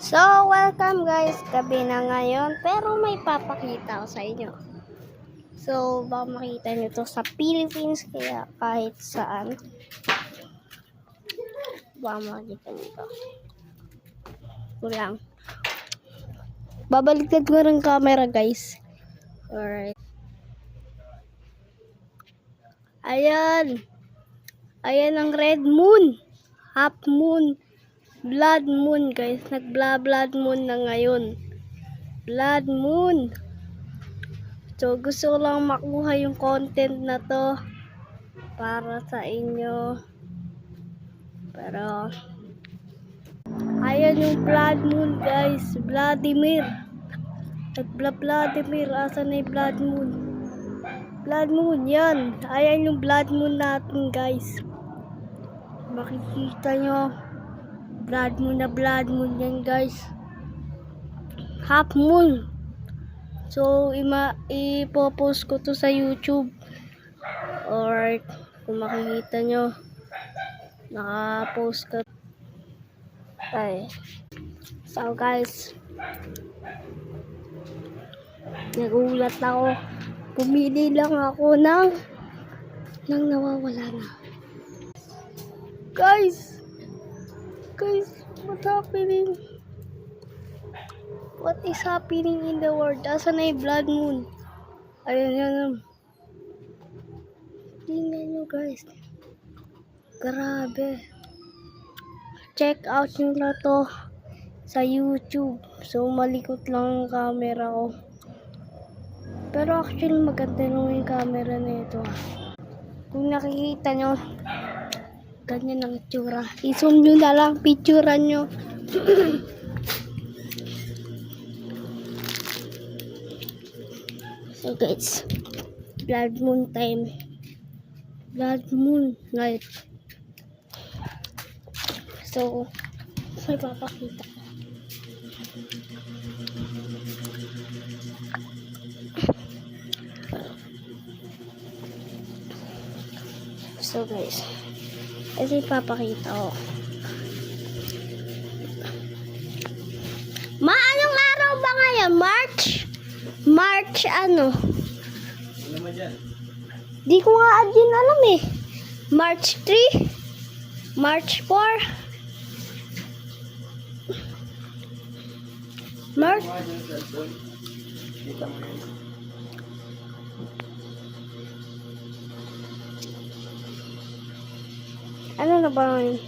So, welcome guys. Gabi na ngayon, pero may papakita ko sa inyo. So, baka makita nyo to sa Philippines, kaya kahit saan. Baka makita nyo to. Kulang. Babaliktad ko ng camera guys. Alright. Ayan. Ayan ang red moon. Half moon. Blood moon guys. Nag-blood moon na ngayon. Blood moon. So, gusto ko lang makuha yung content na to para sa inyo. Pero, ayan yung blood moon guys. Vladimir. Vladimir. Asan na yung blood moon? Blood moon, yan. Ayan yung blood moon natin guys. Makikita nyo. Blood moon yan guys. Half moon. So, ipopost ko to sa YouTube. Or, kung makikita nyo, naka-post ko. Ay. So, guys, nagulat ako. Pumili lang ako ng nawawala na. Guys, what's happening? What is happening in the world? Asan na yung blood moon? Ayun, yan. Tingnan nyo guys. Grabe. Check out nyo na to sa YouTube. So, malikot lang ang camera ko. Pero actually, maganda lang yung camera na ito. Kung nakikita nyo, ganyan ang itsura. I-zoom nyo na lang, picturean nyo. So guys, blood moon time. Blood moon night. So, may papakita. So guys, ito yung papakita ko. Anong araw ba ngayon? March ano? Ano naman dyan? Di ko nga din alam eh. March 3? March 4? March? Ano na ba yun?